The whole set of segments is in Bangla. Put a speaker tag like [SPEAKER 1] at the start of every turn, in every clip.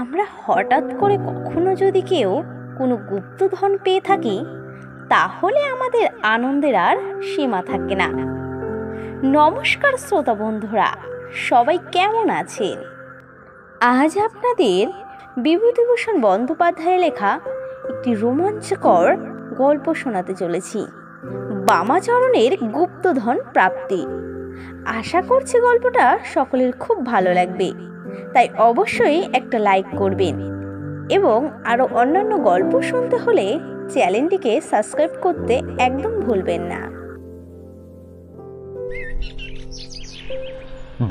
[SPEAKER 1] আমরা হঠাৎ করে কখনো যদি কেউ কোনো গুপ্তধন পেয়ে থাকি, তাহলে আমাদের আনন্দের আর সীমা থাকে না। নমস্কার শ্রোতা বন্ধুরা, সবাই কেমন আছেন? আজ আপনাদের বিভূতিভূষণ বন্দ্যোপাধ্যায়ের লেখা একটি রোমাঞ্চকর গল্প শোনাতে চলেছি, বামাচরণের গুপ্তধন প্রাপ্তি। আশা করছি গল্পটা সকলের খুব ভালো লাগবে, তাই অবশ্যই একটা লাইক করবেন এবং আরও অন্যান্য গল্প শুনতে হলে চ্যানেলটিকে সাবস্ক্রাইব করতে একদম ভুলবেন না।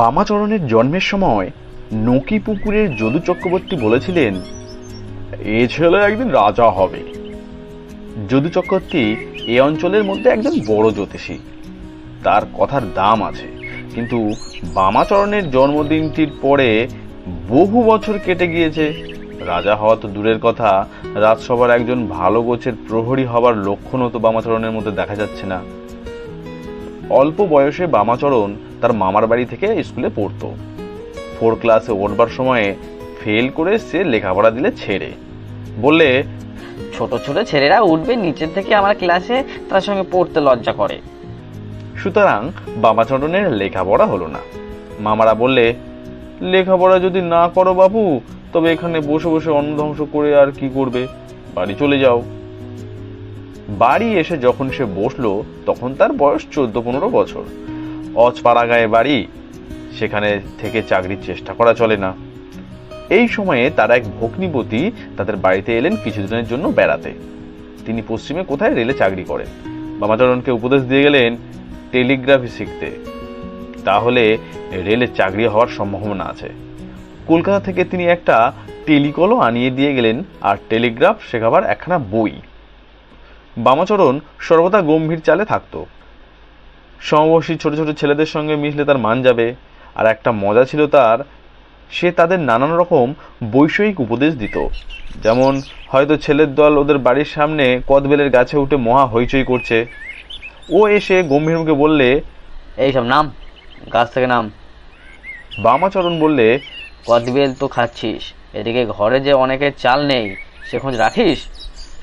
[SPEAKER 2] বামাচরণের জন্মের সময় নকি পুকুরের যদু চক্রবর্তী বলেছিলেন, এ ছেলে একদিন রাজা হবে। যদু চক্রবর্তী এ অঞ্চলের মধ্যে একজন বড় জ্যোতিষী, তার কথার দাম আছে। কিন্তু বামাচরণের জন্মদিনটির পরে বহু বছর কেটে গিয়েছে। রাজা হওয়া তো দূরের কথা, রাজসভার একজন ভালো গোছের প্রহরী হবার লক্ষণও তো বামাচরণের মধ্যে দেখা যাচ্ছে না। অল্প বয়সে বামাচরণ তার মামার বাড়ি থেকে স্কুলে পড়তো। 4 ক্লাসে উঠবার সময়ে ফেল করে সে লেখাপড়া দিলে ছেড়ে, বললে,
[SPEAKER 3] ছোট ছোট ছেলেরা উঠবে নিচের থেকে আমার ক্লাসে, তার সঙ্গে পড়তে লজ্জা করে।
[SPEAKER 2] সুতরাং বামাচরণের লেখাপড়া হলো না। মামারা বললে, লেখাপড়া যদি না করো বাবু, তবে এখানে বসে বসে অন্ন ধ্বংস করে আর কি করবে, বাড়ি চলে যাও। বাড়ি এসে যখন সে বসলো, তখন তার বয়স 14-15 বছর। অজপাড়াগাঁয়ে বাড়ি, সেখানে থেকে চাকরির চেষ্টা করা চলে না। এই সময়ে তার এক ভগ্নিপতি তাদের বাড়িতে এলেন কিছুদিনের জন্য বেড়াতে। তিনি পশ্চিমে কোথায় রেলে চাকরি করেন। বামাচরণকে উপদেশ দিয়ে গেলেন টেলিগ্রাফি শিখতে, তাহলে রেলে চাকরি হওয়ার সম্ভাবনা আছে। কলকাতা থেকে তিনি একটা টেলিকলও আনিয়ে দিয়ে গেলেন, আর টেলিগ্রাফ শেখাবার একখানা বই। বামাচরণ সর্বদা গম্ভীর চালে থাকত। সমবয়সী ছোট ছোট ছেলেদের সঙ্গে মিশলে তার মান যাবে। আর একটা মজা ছিল তার, সে তাদের নানান রকম বৈষয়িক উপদেশ দিত। যেমন হয়তো ছেলের দল ওদের বাড়ির সামনে কদবেলের গাছে উঠে মহা হইচই করছে, ও এসে গম্ভীর মুখে বললে,
[SPEAKER 3] এইসব নাম, গাছ থেকে নাম।
[SPEAKER 2] বামাচরণ বললে,
[SPEAKER 3] কদবেল তো খাচ্ছিস, এদিকে ঘরে যে অনেকের চাল নেই সে খোঁজ রাখিস?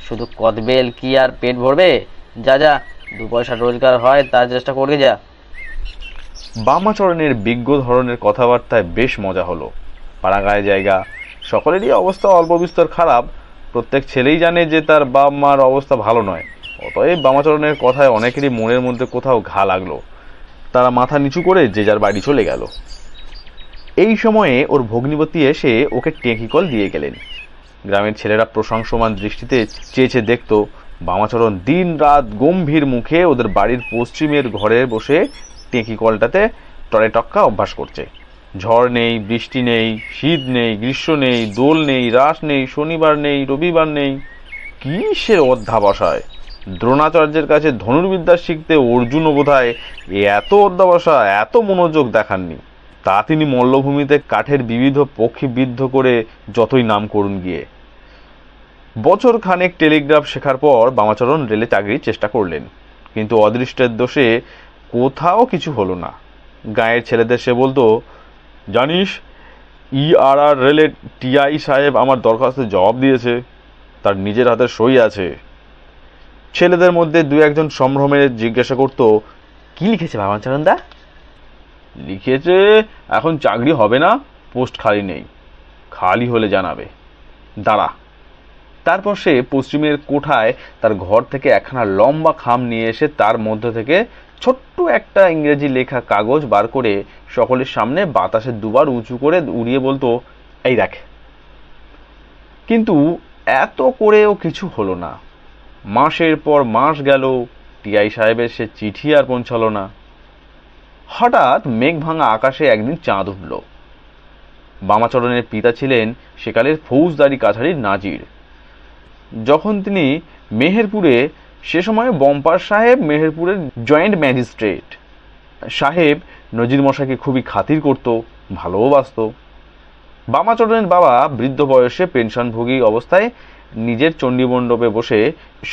[SPEAKER 3] শুধু কদবেল কি আর পেট ভরবে? যা যা, 2 পয়সা রোজগার হয় তার চেষ্টা করবে যা।
[SPEAKER 2] বামাচরণের বিজ্ঞ ধরনের কথাবার্তায় বেশ মজা হলো। পাড়াগাঁয়ে জায়গা, সকলেরই অবস্থা অল্প বিস্তর খারাপ। প্রত্যেক ছেলেই জানে যে তার বাপ মার অবস্থা ভালো নয়। অতএব বামাচরণের কথায় অনেকেরই মনের মধ্যে কোথাও ঘা লাগলো। তারা মাথা নিচু করে যে যার বাড়ি চলে গেল। এই সময়ে ওর ভগ্নিপতি এসে ওকে টেকিকল দিয়ে গেলেন। গ্রামের ছেলেরা প্রশংসমান দৃষ্টিতে চেয়েছে দেখত বামাচরণ দিন রাত গম্ভীর মুখে ওদের বাড়ির পশ্চিমের ঘরে বসে টেকিকলটাতে টরে টক্কা অভ্যাস করছে। ঝড় নেই, বৃষ্টি নেই, শীত নেই, গ্রীষ্ম নেই, দোল নেই, রাস নেই, শনিবার নেই, রবিবার নেই, কি সে অধ্যাবসায়! দ্রোণাচার্যের কাছে ধনুর্বিদ্যা শিখতে অর্জুনও বোধহয় এত অধ্যাবসা, এত মনোযোগ দেখাননি। তা তিনি মল্লভূমিতে কাঠের বিবিধ পক্ষী বিদ্ধ করে যতই নাম করুন গিয়ে। বছর খানেক টেলিগ্রাফ শেখার পর বামাচরণ রেলে চাকরির চেষ্টা করলেন, কিন্তু অদৃষ্টের দোষে কোথাও কিছু হলো না। গাঁয়ের ছেলেদের সে বলতো, জানিস, ERR রেলের TI সাহেব আমার দরখাস্তের জবাব দিয়েছে, তার নিজের হাতে সই আছে। ছেলেদের মধ্যে 2-1জন সম্ভ্রমে জিজ্ঞাসা করত,
[SPEAKER 3] কি লিখেছে বামাচরণ দা?
[SPEAKER 2] লিখেছে এখন চাকরি হবে না, পোস্ট খালি নেই, খালি হলে জানাবে, দাঁড়া। তারপর সে পশ্চিমের কোঠায় তার ঘর থেকে একখানা লম্বা খাম নিয়ে এসে তার মধ্যে থেকে ছোট্ট একটা ইংরেজি লেখা কাগজ বার করে সকলের সামনে বাতাসে 2বার উঁচু করে উড়িয়ে বলতো, এই দেখ। কিন্তু এত করেও কিছু হলো না। মাসের পর মাস গেল, TI সাহেবের সে চিঠি আর পৌঁছালো না। হঠাৎ মেঘ ভাঙা আকাশে একদিন চাঁদ উঠল। বামাচরণের পিতা ছিলেন সেকালের ফৌজদারি কাছারির নাজির। যখন তিনি মেহেরপুরে, সে সময় বম্পার সাহেব মেহেরপুরের জয়েন্ট ম্যাজিস্ট্রেট। সাহেব নজির মশাইকে খুবই খাতির করত, ভালোবাসত। বামাচরণের বাবা বৃদ্ধ বয়সে পেনশনভোগী অবস্থায় নিজের চণ্ডীমণ্ডপে বসে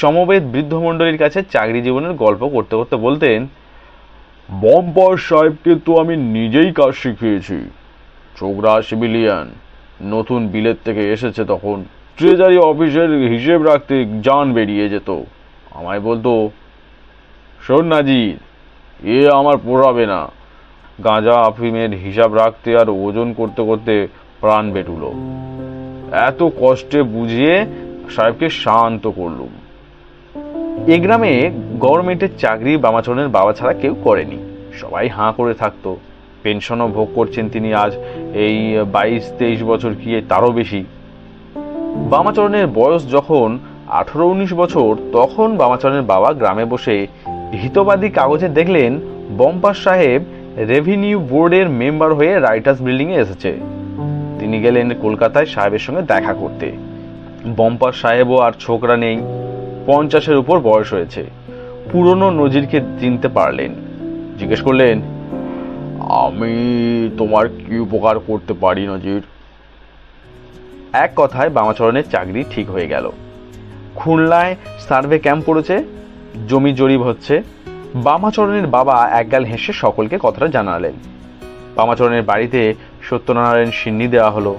[SPEAKER 2] সমবেত বৃদ্ধমণ্ডলীর কাছে চাকরি জীবনের গল্প করতে করতে বলতেন, বম্পার সাহেবকে তো আমি নিজেই কাজ শিখিয়েছি। ছোকরা সিভিলিয়ান, নতুন বিলেত থেকে এসেছে তখন ট্রেজারি অফিসের হিসেব রাখতে জান বেরিয়ে যেত। আমায় বলতো, শোন নাজির, এ আমার পোড়াবে না। গাঁজা আফিমের হিসাব রাখতে আর ওজন করতে করতে প্রাণ বেটুলো। এত কষ্টে বুঝিয়ে সাহেবকে শান্ত করলুম। এ গ্রামে গভর্নমেন্টের চাকরি বামাচরণের বাবা ছাড়া কেউ করেনি। সবাই হাঁ করে থাকতো। পেনশনও ভোগ করছেন তিনি আজ এই 22-23 বছর, কি তারও বেশি। বামাচরণের বয়স যখন 18-19 বছর, তখন বামাচরণের বাবা গ্রামে বসে হিতবাদী কাগজে দেখলেন বম্পার সাহেব রেভিনিউ বোর্ডের মেম্বার হয়ে রাইটার্স বিল্ডিং এ এসেছে। তিনি গেলেন কলকাতায় সাহেবের সঙ্গে দেখা করতে। বম্পার সাহেবও আর ছোকরা নেই, 50-এর উপর বয়স হয়েছে। পুরনো নজিরকে চিনতে পারলেন। জিজ্ঞেস করলেন, আমি তোমার কি উপকার করতে পারি নজির? এক কথায় বামাচরণের চাকরি ঠিক হয়ে গেল। খুলনায় সার্ভে ক্যাম্প পড়েছে, জমি জরিপ হচ্ছে। বামাচরণের বাবা একগাল হেসে সকলকে কথাটা জানালেন। বামাচরণের বাড়িতে সত্যনারায়ণ সিন্নি দেওয়া হলো।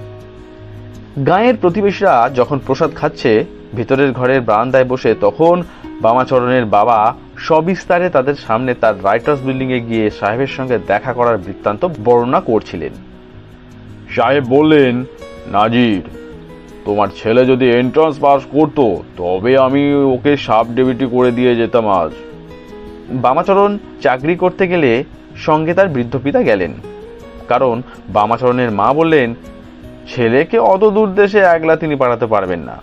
[SPEAKER 2] গাঁয়ের প্রতিবেশীরা যখন প্রসাদ খাচ্ছে ভিতরের ঘরের বারান্দায় বসে, তখন বামাচরণের বাবা সবিস্তারে তাদের সামনে তার রাইটার্স বিল্ডিং এ গিয়ে সাহেবের সঙ্গে দেখা করার বৃত্তান্ত বর্ণনা করছিলেন। সাহেব বললেন, নাজির, তোমার ছেলে যদি এন্ট্রান্স পাস করতো তবে আমি ওকে সাব ডেপুটি করে দিয়ে যেতাম আজ। বামাচরণ চাকরি করতে গেলে সঙ্গে তার বৃদ্ধ পিতা গেলেন। কারণ বামাচরণের মা বললেন, ছেলেকে অত দূর দেশে একলা তিনি পাঠাতে পারবেন না।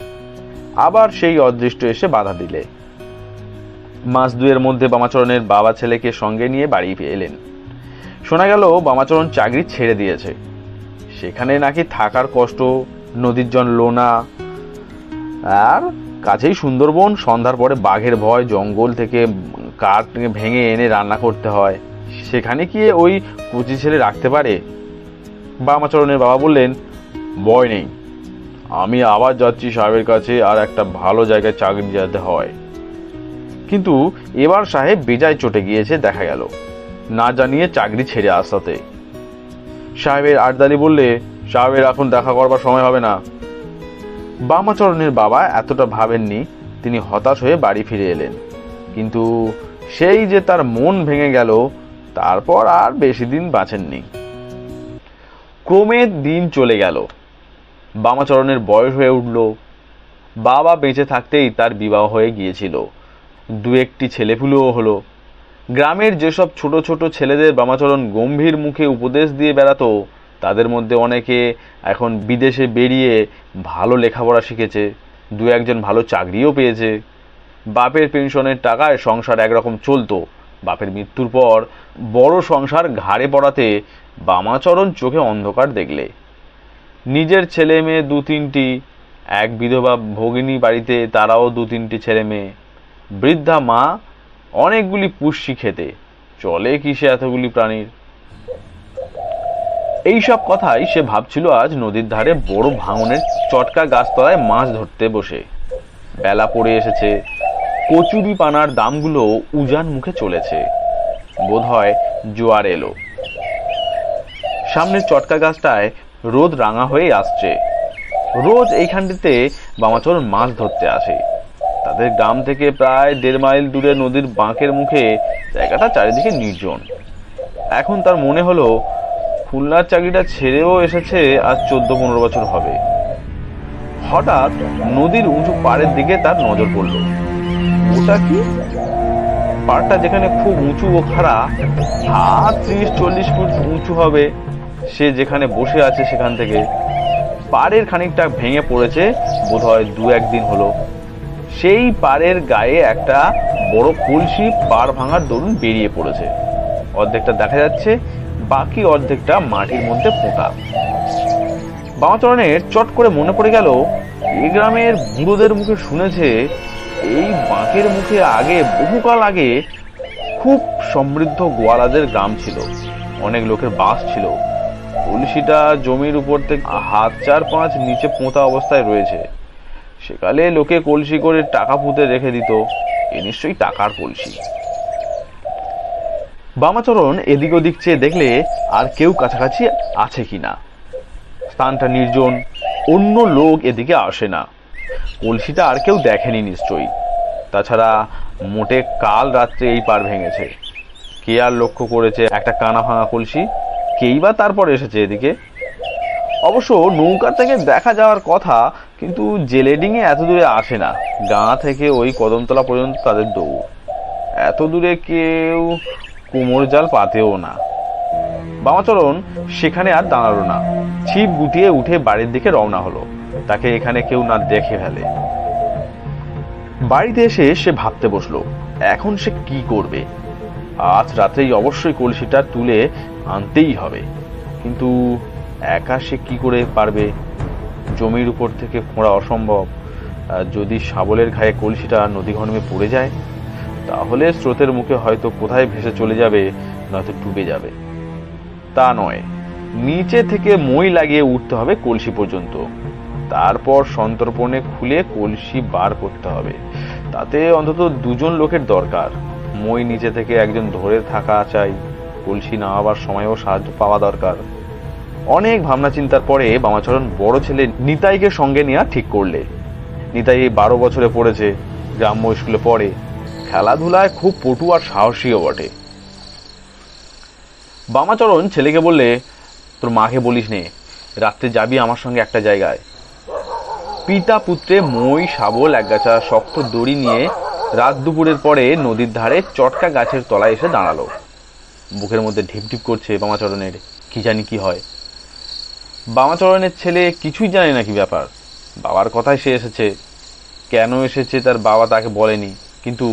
[SPEAKER 2] আবার সেই অদৃষ্ট এসে বাধা দিলে। মাস দুয়ের মধ্যে বামাচরণের বাবা ছেলেকে সঙ্গে নিয়ে বাড়ি এলেন। শোনা গেল বামাচরণ চাকরি ছেড়ে দিয়েছে। সেখানে নাকি থাকার কষ্ট, নদীর জন লোনা, আর কাছেই সুন্দরবন। সন্ধ্যার পরে বাঘের ভয়, জঙ্গল থেকে কাঠ ভেঙে এনে রান্না করতে হয়। সেখানে কি ওই কুচি ছেলে রাখতে পারে? বামাচরণের বাবা বললেন, ভয় নেই, আমি আবার যাচ্ছি সাহেবের কাছে, আর একটা ভালো জায়গায় চাকরি যেতে হয়। কিন্তু এবার সাহেব বেজায় চটে গিয়েছে দেখা গেল, না জানিয়ে চাকরি ছেড়ে আসাতে। সাহেবের আর্দালি বললে, সাহেবের এখন দেখা করবার সময় হবে না। বামাচরণের বাবা এতটা ভাবেননি। তিনি হতাশ হয়ে বাড়ি ফিরে এলেন। কিন্তু সেই যে তার মন ভেঙে গেল, তারপর আর বেশি দিন বাঁচেননি। ক্রমে দিন চলে গেল। বামাচরণের বয়স হয়ে উঠল। বাবা বেঁচে থাকতেই তার বিবাহ হয়ে গিয়েছিল। 2-1টি ছেলেপুলেও হলো। গ্রামের যেসব ছোট ছোট ছেলেদের বামাচরণ গম্ভীর মুখে উপদেশ দিয়ে বেড়াতো, তাদের মধ্যে অনেকে এখন বিদেশে বেরিয়ে ভালো লেখাপড়া শিখেছে, 2-1জন ভালো চাকরিও পেয়েছে। বাপের পেনশনের টাকায় সংসার একরকম চলতো। বাপের মৃত্যুর পর বড় সংসার ঘাড়ে পড়াতে বামাচরণ চোখে অন্ধকার দেখলে। নিজের ছেলে মেয়ে 2-3টি, এক বিধবা ভগিনী বাড়িতে, তারাও 2-3টি ছেলে মেয়ে, বৃদ্ধা মা, অনেকগুলি পুষ্যি খেতে। চলে কিসে এতগুলি প্রাণীর? এইসব কথাই সে ভাবছিল আজ নদীর ধারে বড় ভাঙনের চটকা গাছতলায় মাছ ধরতে বসে। বেলা পড়ে এসেছে। কচুরি পানার দামগুলো উজান মুখে চলেছে। বোধহয় জোয়ার এলো। সামনের চটকা গাছটায় রোদ রাঙা হয়ে আসছে। রোজ এইখানটিতে বামাচরণ মাছ ধরতে আসে। তাদের গ্রাম থেকে প্রায় 1.5 মাইল দূরে নদীর বাঁকের মুখে জায়গাটা চারিদিকে নির্জন। এখন তার মনে হলো খুলনার চাকরিটা ছেড়েও এসেছে আজ 14-15 বছর হবে। হঠাৎ নদীর উঁচু পাড়ের দিকে তার নজর পড়ল। ওটা কি? পাড়টা যেখানে খুব উঁচু ও খাড়া, 30-40 ফুট উঁচু হবে। সে যেখানে বসে আছে সেখান থেকে পাড়ের খানিকটা ভেঙে পড়েছে, বোধহয় 2-1 দিন হলো। সেই পাড়ের গায়ে একটা বড় কলসি পাড় ভাঙার দরুন বেরিয়ে পড়েছে। অর্ধেকটা দেখা যাচ্ছে, বাকি অর্ধেকটা মাটির মধ্যে পোঁতা। বামাচরণের চট করে মনে পড়ে গেল, এই গ্রামের বুড়োদের মুখে শুনেছে এই বাঁকের মুখে আগে, বহুকাল আগে, খুব সমৃদ্ধ গোয়ালাদের গ্রাম ছিল। অনেক লোকের বাস ছিল। কলসিটা জমির উপর থেকে 4-5 হাত নিচে পোঁতা অবস্থায় রয়েছে। সেকালে লোকে কলসি করে টাকা পুঁতে রেখে দিত। এ নিশ্চয়ই টাকার কলসি। বামাচরণ এদিক ওদিক চেয়ে দেখলে আর কেউ কাছাকাছি আছে কিনা। স্থানটা নির্জন। অন্য লোক এদিকে আসে না। কলসিটা আর কেউ দেখেনি নিশ্চয়ই। তাছাড়া মোটে কাল রাত্রে এই পার ভেঙেছে। কে আর লক্ষ্য করেছে একটা কানা ভাঙা কলসি? কেই বা তারপর এসেছে এদিকে? অবশ্য নৌকা থেকে দেখা যাওয়ার কথা, কিন্তু জেলেডিংয়ে এত দূরে আসে না। গাঁ থেকে ওই কদমতলা পর্যন্ত তাদের দৌড়। এত দূরে কেউ কোমর জাল পাতেও না। বামাচরণ সেখানে আর দাঁড়ালো না, ছিপ গুটিয়ে উঠে বাড়ির দিকে রওনা হলো। তাকে এখানে কেউ না দেখে ফেলে। বাড়িতে এসে সে ভাবতে বসলো, এখন সে কি করবে। আজ রাত্রেই অবশ্যই কলসিটা তুলে আনতেই হবে, কিন্তু একা সে কি করে পারবে? জমির উপর থেকে খোঁড়া অসম্ভব। যদি শাবলের ঘায়ে কলসিটা নদী ঘনমে পড়ে যায়, তাহলে স্রোতের মুখে হয়তো কোথায় ভেসে চলে যাবে, নয়তো ডুবে যাবে। তা নয়, নিচে থেকে মই লাগিয়ে উঠতে হবে কলসি পর্যন্ত। তারপর সন্তর্পণে খুলে কলসি বার করতে হবে। তাতে অন্তত দুজন লোকের দরকার। মই নিচে থেকে একজন ধরে থাকা চাই। কলসি নামাবার সময়ও সাহায্য পাওয়া দরকার। অনেক ভাবনা চিন্তার পরে বামাচরণ বড় ছেলে নিতাইকে সঙ্গে নেওয়া ঠিক করলে। নিতাই 12 বছরে পড়েছে, গ্রাম্য স্কুলে পড়ে, খেলাধুলায় খুব পটু আর সাহসীও বটে। বামাচরণ ছেলেকে বললে, তোর মাকে বলিস নে, রাত্রে যাবি আমার সঙ্গে একটা জায়গায়। পিতা পুত্রে মই, শাবল, একগাছা শক্ত দড়ি নিয়ে রাত দুপুরের পরে নদীর ধারে চটকা গাছের তলায় এসে দাঁড়ালো। বুকের মধ্যে ঢিপ ঢিপ করছে বামাচরণের, কি জানি কি হয়। বামাচরণের ছেলে কিছুই জানে না কি ব্যাপার। বাবার কথায় সে এসেছে। কেন এসেছে তার বাবা তাকে বলেনি, কিন্তু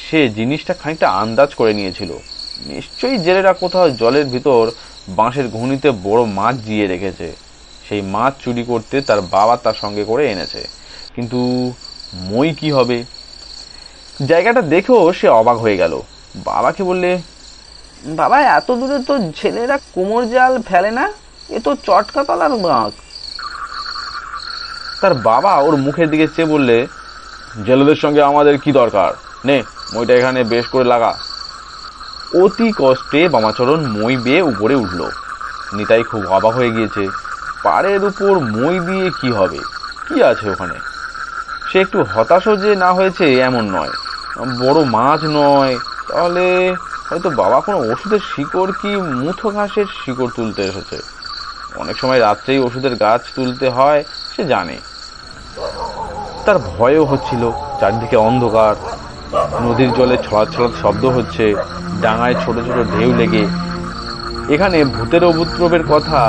[SPEAKER 2] সে জিনিসটা খানিকটা আন্দাজ করে নিয়েছিল। নিশ্চয়ই জেলেরা কোথাও জলের ভিতর বাঁশের ঘুনিতে বড় মাছ জিয়ে রেখেছে। সেই মাছ চুরি করতে তার বাবা তার সঙ্গে করে এনেছে। কিন্তু মই কি হবে? জায়গাটা দেখেও সে অবাক হয়ে গেল। বাবাকে বললে, বাবা এত দূরে তো ছেলেরা কোমর জাল ফেলে না, এ তো চটকাতলার বাঁক। তার বাবা ওর মুখের দিকে চেয়ে বললে, জেলেদের সঙ্গে আমাদের কি দরকার, নে মইটা এখানে বেশ করে লাগা। অতি কষ্টে বামাচরণ মই বেয়ে উপরে উঠল। নিতাই খুব অবাক হয়ে গিয়েছে। পাড়ের উপর মই দিয়ে কি হবে, কি আছে ওখানে? সে একটু হতাশও যে না হয়েছে এমন নয়। বড় মাছ নয়, তাহলে হয়তো বাবা কোনো ওষুধের শিকড় কি মুথো ঘাসের শিকড় তুলতে এসেছে। অনেক সময় রাত্রেই ওষুধের গাছ তুলতে হয়, সে জানে। তার ভয়ও হচ্ছিল। চারদিকে অন্ধকার, নদীর জলে ছড়াৎ ছড়াৎ শব্দ হচ্ছে, ডাঙায় ছোট ছোট ঢেউ লেগে। এখানে ভূতের উপদ্রবের কথা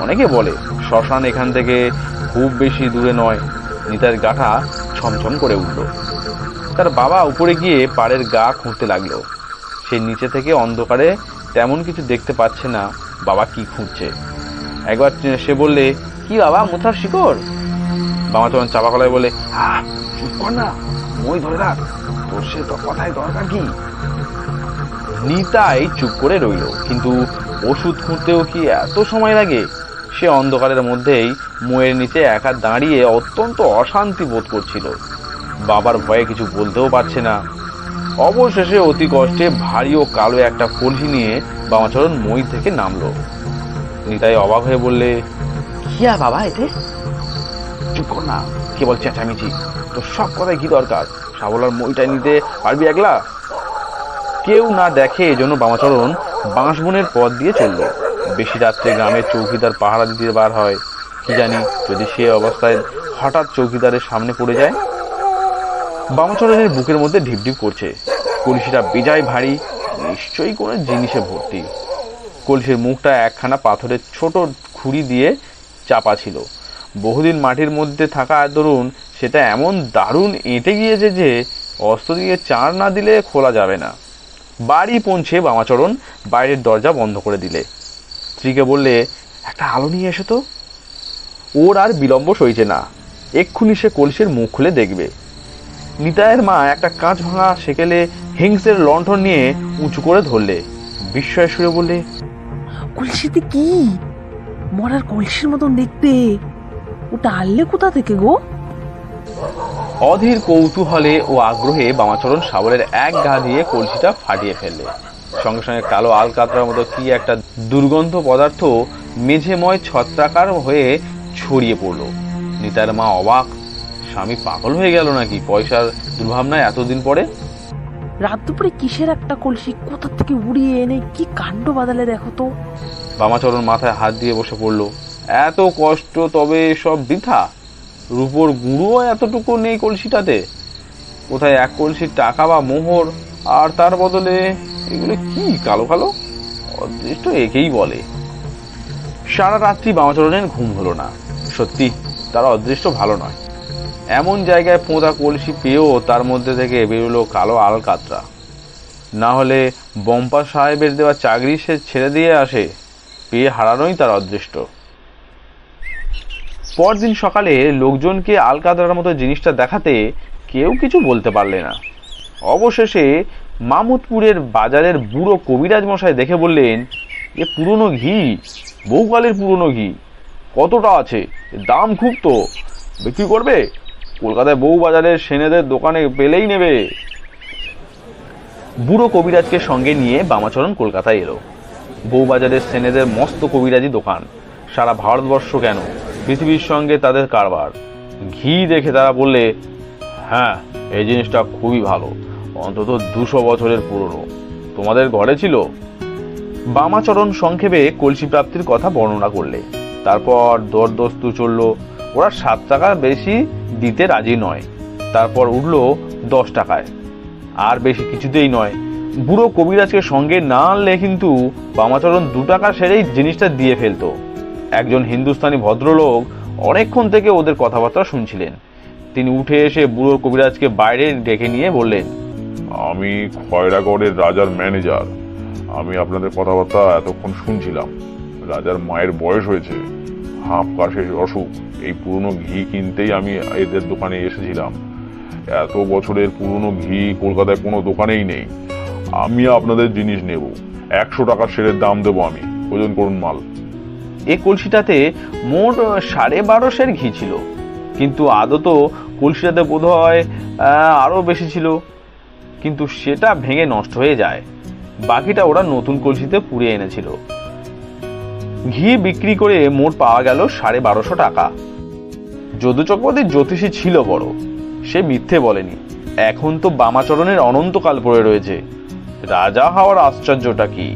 [SPEAKER 2] অনেকে বলে। শ্মশান এখান থেকে খুব বেশি দূরে নয়। নিতাইয়ের গাটা ছমছম করে উঠল। তার বাবা উপরে গিয়ে পাড়ের গা খুঁড়তে লাগলো। সে নিচে থেকে অন্ধকারে তেমন কিছু দেখতে পাচ্ছে না বাবা কি খুঁজছে। একবার সে বললে, কি বাবা, মুথার শিকড়? বামাচরণ চাপা গলায় বলে, চুপ কর না, মই ধরে রাখ, তোর সে তো কথায় দরকার কি? নিতাই চুপ করে রইল। কিন্তু ওষুধ খুঁজতেও কি এত সময় লাগে? সে অন্ধকারের মধ্যেই মইয়ের নিচে একা দাঁড়িয়ে অত্যন্ত অশান্তি বোধ করছিল। বাবার ভয়ে কিছু বলতেও পারছে না। অবশেষে অতি কষ্টে ভারী ও কালো একটা কলসি নিয়ে বামাচরণ মই থেকে নামলো। নিতাই অবাক হয়ে বললে, কি আর বাবা এতে? চুপ কর না, কেবল চেঁচামেচি, তোর সব কথায় কি দরকার? শাবলার মইটা নিতে পারবি একলা? কেউ না দেখে এজন্য বামাচরণ বাঁশবনের পথ দিয়ে চলল। বেশি রাত্রে গ্রামের চৌকিদার পাহারা দিতে বার হয়। কি জানি যদি সে অবস্থায় হঠাৎ চৌকিদারের সামনে পড়ে যায়। বামাচরণের বুকের মধ্যে ঢিপ ঢিপ করছে। কলসিটা বেজায় ভারী, নিশ্চয়ই কোনো জিনিসে ভর্তি। কলসির মুখটা একখানা পাথরের ছোট খুঁড়ি দিয়ে চাপা ছিল। বহুদিন মাটির মধ্যে থাকা দরুন সেটা এমন দারুণ এঁটে গিয়েছে যে অস্ত্র দিয়ে চার না দিলে খোলা যাবে না। বাড়ি পৌঁছে বামাচরণ বাইরের দরজা বন্ধ করে দিলে। স্ত্রীকে বললে, একটা আলো নিয়ে এসো তো। ওর আর বিলম্ব সইছে না, এক্ষুনি সে কলসির মুখ খুলে দেখবে। নিতাইয়ের মা একটা কাঁচ ভাঙা সেকেলে হিংসের লণ্ঠন নিয়ে উঁচু করে ধরলে। বিস্ময় সুরে বললে,
[SPEAKER 4] কলসিতে কি? মরার কলসির মতন দেখতে, ওটা আনলে কোথা থেকে গো?
[SPEAKER 2] অধীর কৌতূহলে ও আগ্রহে বামাচরণ শাবলের এক গা দিয়ে কলসিটা ফাটিয়ে ফেললে। সঙ্গে সঙ্গে কালো আলকাতরার মতো কি একটা দুর্গন্ধ পদার্থ মেঝেময় ছত্রাকার হয়ে ছড়িয়ে পড়ল। নিতাইয়ের মা অবাক, স্বামী পাগল হয়ে গেল নাকি পয়সার দুর্ভাবনায় এতদিন পরে।
[SPEAKER 4] রাত দুপুরে কিসের একটা কলসি কোথা থেকে উড়িয়ে এনে কি কাণ্ড বাদালে দেখো তো।
[SPEAKER 2] বামাচরণ মাথায় হাত দিয়ে বসে পড়ল। এত কষ্ট, তবে সব বৃথা? রূপোর গুঁড়ো এতটুকু নেই কলসিটাতে? কোথায় এক কলসির টাকা বা মোহর, আর তার বদলে এগুলো কি কালো কালো? অদৃষ্ট একেই বলে। সারা রাত্রি বামাচরণের ঘুম হলো না। সত্যি তার অদৃষ্ট ভালো নয়। এমন জায়গায় পোঁতা কলসি পেয়েও তার মধ্যে থেকে বেরোলো কালো আলকাতরা। না হলে বম্পা সাহেবের দেওয়া চাকরি সে ছেড়ে দিয়ে আসে, পেয়ে হারানোই তার অদৃষ্ট। পরদিন সকালে লোকজনকে আলকাতরার মতো জিনিসটা দেখাতে কেউ কিছু বলতে পারলে না। অবশেষে মামুদপুরের বাজারের বুড়ো কবিরাজ মশাই দেখে বললেন, এ পুরনো ঘি, বহুকালের পুরনো ঘি। কতটা আছে? দাম খুব তো, বিক্রি করবে? কলকাতায় বউ বাজারের সেনেদের দোকানে পেলেই নেবে। বুড়ো কবিরাজকে সঙ্গে নিয়ে বামাচরণ কলকাতায় এলো। বউবাজারের সেনেদের মস্ত কবিরাজি দোকান, সারা ভারতবর্ষ কেন পৃথিবীর সঙ্গে তাদের কারবার। ঘি দেখে তারা বললে, হ্যাঁ এই জিনিসটা খুবই ভালো, অন্তত 200 বছরের পুরনো। তোমাদের ঘরে ছিল? বামাচরণ সংক্ষেপে কলসি প্রাপ্তির কথা বর্ণনা করলে। তারপর দরদস্তু চলল। ওরা 7 টাকা বেশি দিতে রাজি নয়। তারপর উঠল 10 টাকায়, আর বেশি কিছুতেই নয়। বুড়ো কবিরাজকে সঙ্গে না আনলে কিন্তু বামাচরণ 2 টাকা সেরেই জিনিসটা দিয়ে ফেলতো। একজন হিন্দুস্তানি ভদ্রলোক অনেকক্ষণ থেকে ওদের কথাবার্তা শুনছিলেন। তিনি উঠে এসে বুড়ো কবিরাজকে বাইরে ডেকে নিয়ে বললেন,
[SPEAKER 5] আমি খয়রাগড়ের রাজার ম্যানেজার। আমি আপনাদের কথাবার্তা এতক্ষণ শুনছিলাম। রাজার মায়ের বয়স হয়েছে, হাঁপ কাশির অসুখ। এই পুরনো ঘি কিনতেই আমি এদের দোকানে এসেছিলাম। এত বছরের পুরনো ঘি কলকাতায় কোনো দোকানেই নেই। আমি আপনাদের জিনিস নেব, 100 টাকা সেরের দাম দেবো আমি। ওজন করুন মাল।
[SPEAKER 2] এই কলসিটাতে মোট 1250 ঘি ছিল, কিন্তু আদত কলসিটাতে বোধ হয় আরো বেশি ছিল, কিন্তু সেটা ভেঙে নষ্ট হয়ে যায়। বাকিটা ওরা নতুন কলসিতে পুড়িয়ে এনেছিল। ঘি বিক্রি করে মোট পাওয়া গেল 1250 টাকা। যদু চক্রবর্তীর জ্যোতিষী ছিল বড়, সে মিথ্যে বলেনি। এখন তো বামাচরণের অনন্তকাল পড়ে রয়েছে। রাজা হওয়ার আশ্চর্যটা কি?